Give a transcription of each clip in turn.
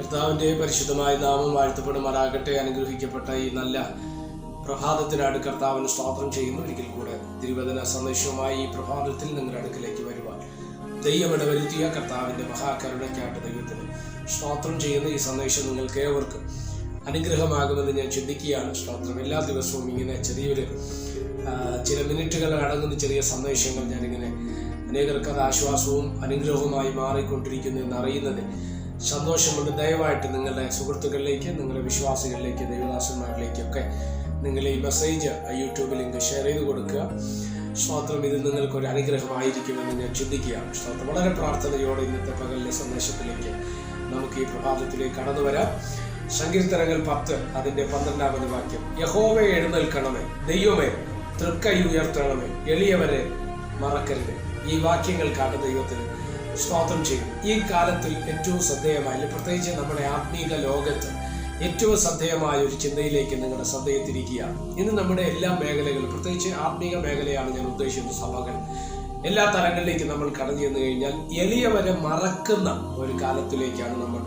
കർത്താവിൻ്റെ പരിശുദ്ധമായ നാമം വാഴ്ത്തപ്പെടുമാറാകട്ടെ. അനുഗ്രഹിക്കപ്പെട്ട ഈ നല്ല പ്രഭാതത്തിനാണ് കർത്താവിന് സ്തോത്രം ചെയ്യുന്നു. ഒരിക്കൽ കൂടെ തിരുവചന സന്ദേശവുമായി ഈ പ്രഭാതത്തിൽ നിങ്ങളുടെ അടുക്കിലേക്ക് വരുവാൻ ദൈവം ഇടവരുത്തിയ കർത്താവിൻ്റെ മഹാകരുണയ്ക്കായിട്ട് ദൈവത്തിന് സ്തോത്രം ചെയ്യുന്ന ഈ സന്ദേശം നിങ്ങൾക്ക് ഏവർക്കും അനുഗ്രഹമാകുമെന്ന് ഞാൻ ചിന്തിക്കുകയാണ്. സ്തോത്രം. എല്ലാ ദിവസവും ഇങ്ങനെ ചില മിനിറ്റുകൾ അടങ്ങുന്ന ചെറിയ സന്ദേശങ്ങൾ ഞാനിങ്ങനെ അനേകർക്ക് അത് ആശ്വാസവും അനുഗ്രഹവുമായി മാറിക്കൊണ്ടിരിക്കുന്നു എന്നറിയുന്നതിൽ സന്തോഷമുണ്ട്. ദയവായിട്ട് നിങ്ങളുടെ സുഹൃത്തുക്കളിലേക്ക്, നിങ്ങളുടെ വിശ്വാസികളിലേക്ക്, ദൈവദാസന്മാരിലേക്കൊക്കെ നിങ്ങൾ ഈ മെസ്സേജ് യൂട്യൂബ് ലിങ്ക് ഷെയർ ചെയ്ത് കൊടുക്കുക. സ്തോത്രം. ഇത് നിങ്ങൾക്കൊരു അനുഗ്രഹമായിരിക്കുമെന്ന് ഞാൻ ചിന്തിക്കുകയാണ്. സ്തോത്രം. വളരെ പ്രാർത്ഥനയോടെ ഇന്നത്തെ പകലിലെ സന്ദേശത്തിലേക്ക് നമുക്ക് ഈ പ്രഭാതത്തിലേക്ക് കടന്നു വരാം. സങ്കീർത്തനങ്ങൾ 10 അതിൻ്റെ 12ാമത് വാക്യം. യഹോവേ എഴുന്നേൽക്കണമേ, ദൈവമേ തൃക്കൈ ഉയർത്തണമേ, എളിയവരെ മറക്കരുത്. ഈ വാക്യങ്ങൾക്കാണ് ദൈവത്തിന് സ്തോത്രം ചെയ്യും. ഈ കാലത്തിൽ ഏറ്റവും ശ്രദ്ധേയമായ, പ്രത്യേകിച്ച് നമ്മുടെ ആത്മീക ലോകത്ത് ഏറ്റവും ശ്രദ്ധേയമായ ഒരു ചിന്തയിലേക്ക് നിങ്ങളുടെ ശ്രദ്ധയെ തിരിക്കുകയാണ്. ഇന്ന് നമ്മുടെ എല്ലാ മേഖലകളും, പ്രത്യേകിച്ച് ആത്മീക മേഖലയാണ് ഞാൻ ഉദ്ദേശിക്കുന്നത്, സഭകൾ എല്ലാ തലങ്ങളിലേക്ക് നമ്മൾ കടന്നു ചെന്ന് കഴിഞ്ഞാൽ എളിയവരെ മറക്കുന്ന ഒരു കാലത്തിലേക്കാണ് നമ്മൾ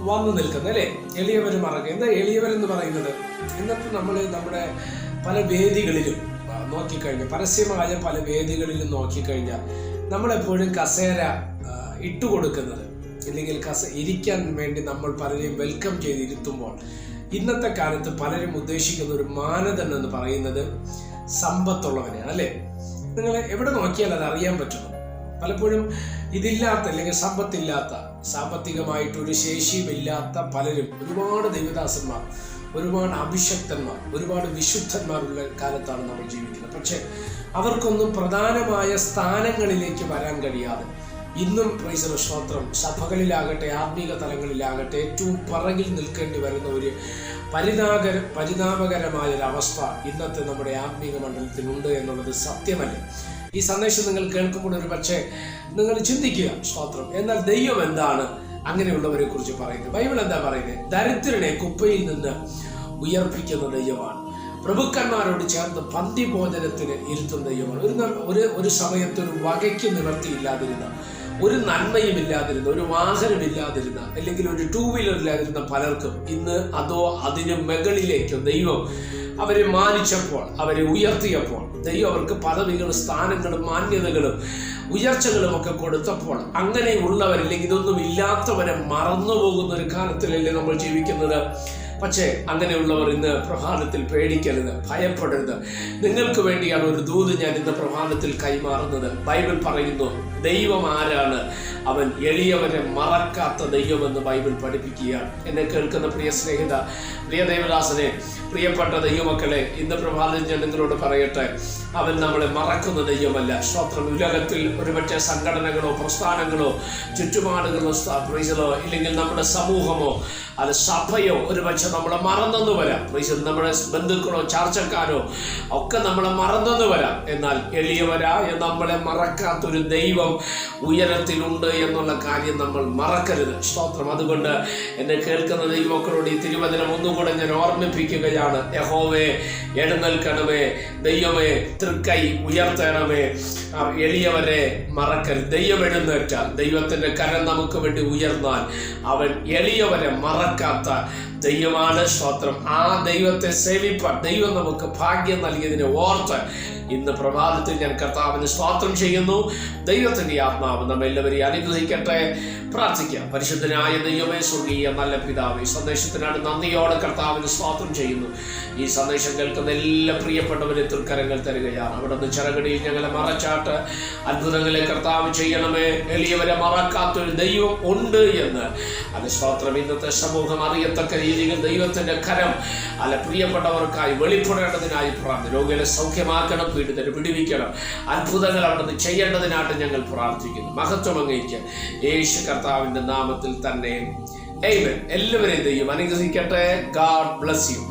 വന്നു നിൽക്കുന്നത്, അല്ലേ? എളിയവർ മറക്കുക. എന്താ എളിയവരെന്ന് പറയുന്നത്? ഇന്നത്തെ നമ്മൾ നമ്മുടെ പല വേദികളിലും നോക്കിക്കഴിഞ്ഞാൽ, പരസ്യമായ പല വേദികളിലും നോക്കിക്കഴിഞ്ഞാൽ നമ്മളെപ്പോഴും കസേര ഇട്ടുകൊടുക്കുന്നത്, അല്ലെങ്കിൽ ഇരിക്കാൻ വേണ്ടി നമ്മൾ പലരെയും വെൽക്കം ചെയ്തിരുത്തുമ്പോൾ ഇന്നത്തെ കാലത്ത് പലരും ഉദ്ദേശിക്കുന്ന ഒരു മാനദണ്ഡം എന്ന് പറയുന്നത് സമ്പത്തുള്ളവനെയാണ്, അല്ലേ? നിങ്ങൾ എവിടെ നോക്കിയാൽ അത് അറിയാൻ പറ്റുന്നു. പലപ്പോഴും ഇതില്ലാത്ത, അല്ലെങ്കിൽ സമ്പത്തില്ലാത്ത, സാമ്പത്തികമായിട്ടൊരു ശേഷിയുമില്ലാത്ത പലരും, ഒരുപാട് ദൈവദാസന്മാർ, ഒരുപാട് അഭിഷക്തന്മാർ, ഒരുപാട് വിശുദ്ധന്മാരുള്ള കാലത്താണ് നമ്മൾ ജീവിക്കുന്നത്. പക്ഷെ അവർക്കൊന്നും പ്രധാനമായ സ്ഥാനങ്ങളിലേക്ക് വരാൻ കഴിയാതെ ഇന്നും പ്രൈസ് സ്തോത്രം സഭകളിലാകട്ടെ ആത്മീക തലങ്ങളിലാകട്ടെ ഏറ്റവും പിറകിൽ നിൽക്കേണ്ടി വരുന്ന ഒരു പരിതാപകരമായൊരവസ്ഥ ഇന്നത്തെ നമ്മുടെ ആത്മീക മണ്ഡലത്തിലുണ്ട് എന്നുള്ളത് സത്യമല്ല. ഈ സന്ദേശം നിങ്ങൾ കേൾക്കുമ്പോൾ ഒരു പക്ഷേ നിങ്ങൾ ചിന്തിക്കുക, സ്തോത്രം, എന്നാൽ ദൈവം എന്താണ് അങ്ങനെയുള്ളവരെ കുറിച്ച് പറയുന്നത്? ബൈബിൾ എന്താ പറയുന്നത്? ദരിദ്രനെ കുപ്പയിൽ നിന്ന് ഉയർപ്പിക്കുന്ന ദൈവമാണ്. പ്രഭുക്കന്മാരോട് ചേർന്ന് പന്തി ഭോജനത്തിന് ഇരുത്തുന്ന ദൈവമാണ്. ഒരു സമയത്തൊരു വകയ്ക്ക് നിവർത്തിയില്ലാതിരുന്ന, ഒരു നന്മയും ഇല്ലാതിരുന്ന, ഒരു വാഹനമില്ലാതിരുന്ന, അല്ലെങ്കിൽ ഒരു 2 വീലർ ഇല്ലാതിരുന്ന പലർക്കും ഇന്ന് അതോ അതിന് മുകളിലേക്ക് ദൈവം അവരെ മാനിച്ചപ്പോൾ, അവരെ ഉയർത്തിയപ്പോൾ, ദൈവം അവർക്ക് പദവികളും സ്ഥാനങ്ങളും മാന്യതകളും ഉയർച്ചകളും ഒക്കെ കൊടുത്തപ്പോൾ അങ്ങനെയുള്ളവരില്ലെങ്കിൽ ഇതൊന്നും ഇല്ലാത്തവരെ മറന്നുപോകുന്ന ഒരു കാലത്തിലല്ലേ നമ്മൾ ജീവിക്കുന്നത്? പക്ഷേ അങ്ങനെയുള്ളവർ ഇന്ന് പ്രഭാതത്തിൽ പേടിക്കരുത്, ഭയപ്പെടരുത്. നിങ്ങൾക്ക് വേണ്ടിയാണ് ഒരു ദൂത് ഞാൻ ഇന്ന് പ്രഭാതത്തിൽ കൈമാറുന്നത്. ബൈബിൾ പറയുന്നു, ദൈവം ആരാണ്? അവൻ എളിയവരെ മറക്കാത്ത ദൈവമെന്ന് ബൈബിൾ പഠിപ്പിക്കുകയാണ്. എന്നെ കേൾക്കുന്ന പ്രിയ സ്നേഹിത, പ്രിയ ദൈവദാസനെ, പ്രിയപ്പെട്ട ദൈവമക്കളെ, ഇന്ന് പ്രഭാതത്തിൽ ഞാൻ നിങ്ങളോട് പറയട്ടെ, അവൻ നമ്മളെ മറക്കുന്ന ദൈവമല്ല. സ്തോത്രം. ഉലകത്തിൽ ഒരുപക്ഷെ സംഘടനകളോ പ്രസ്ഥാനങ്ങളോ ചുറ്റുപാടുകളോ ഇല്ലെങ്കിൽ നമ്മുടെ സമൂഹമോ അത് സഭയോ ഒരുപക്ഷെ നമ്മളെ മറന്നെന്ന് വരാം. നമ്മുടെ ബന്ധുക്കളോ ചാർച്ചക്കാരോ ഒക്കെ നമ്മളെ മറന്നെന്ന് വരാം. എന്നാൽ എളിയവരായ നമ്മളെ മറക്കാത്തൊരു ദൈവം ഉയരത്തിലുണ്ട് എന്നുള്ള കാര്യം നമ്മൾ മറക്കരുത്. സ്തോത്രം. അതുകൊണ്ട് എന്നെ കേൾക്കുന്ന ദൈവമക്കളോട് ഈ തിരുവചനം ഒന്നുകൂടെ ഞാൻ ഓർമ്മിപ്പിക്കുകയാണ്. യഹോവേ എഴുന്നേൽക്കണമേ, ദൈവമേ തൃക്കൈ ഉയർത്തണമേ, എളിയവരെ മറക്കരുത്. ദൈവം എഴുന്നേറ്റാൽ, ദൈവത്തിന്റെ കരം നമുക്ക് വേണ്ടി ഉയർന്നാൽ അവൻ എളിയവരെ മറക്കാത്ത ദൈവമാണ്. സ്തോത്രം. ആ ദൈവത്തെ സേവിപ്പാൻ ദൈവം നമുക്ക് ഭാഗ്യം നൽകിയതിനെ ഓർത്ത് ഇന്ന് പ്രഭാതത്തിൽ ഞാൻ കർത്താവിന് സ്തോത്രം ചെയ്യുന്നു. ദൈവത്തിന്റെ ആത്മാവ് നമ്മെല്ലാവരെയും അനുഗ്രഹിക്കട്ടെ. പ്രാർത്ഥിക്കാം. പരിശുദ്ധനായ ദൈവമേ, സ്വർഗീയ നല്ല പിതാവേ, സന്ദേശത്തിനാണ് നന്ദിയോടെ കർത്താവിന് സ്തോത്രം ചെയ്യുന്നു. ഈ സന്ദേശം കേൾക്കുന്ന എല്ലാ പ്രിയപ്പെട്ടവരെ തൃക്കരങ്ങൾ തരികയാണ്. അവിടെ നിന്ന് ചിറകടിയിൽ ഞങ്ങളെ മറച്ചാട്ട് അത്ഭുതങ്ങളെ കർത്താവ് ചെയ്യണമേ. എളിയവരെ മറക്കാത്തൊരു ദൈവം ഉണ്ട് എന്ന് അത് സ്തോത്രം ഇന്നത്തെ സമൂഹം അറിയത്തക്ക രീതിയിൽ ദൈവത്തിന്റെ കരം പ്രിയപ്പെട്ടവർക്കായി വെളിപ്പെടേണ്ടതിനായി പ്രാർത്ഥന. രോഗികളെ സൗഖ്യമാക്കണം, പീഡിതരെ വിടുവിക്കണം, അത്ഭുതങ്ങൾ അവിടെ നിന്ന് ചെയ്യേണ്ടതിനായിട്ട് ഞങ്ങൾ പ്രാർത്ഥിക്കുന്നു. മഹത്വം അങ്ങേക്ക് യേശു കർത്താവിന്റെ നാമത്തിൽ തന്നെ. ആമേൻ. എല്ലാവരെയും ദൈവം അനുഗ്രഹിക്കട്ടെ. God bless you.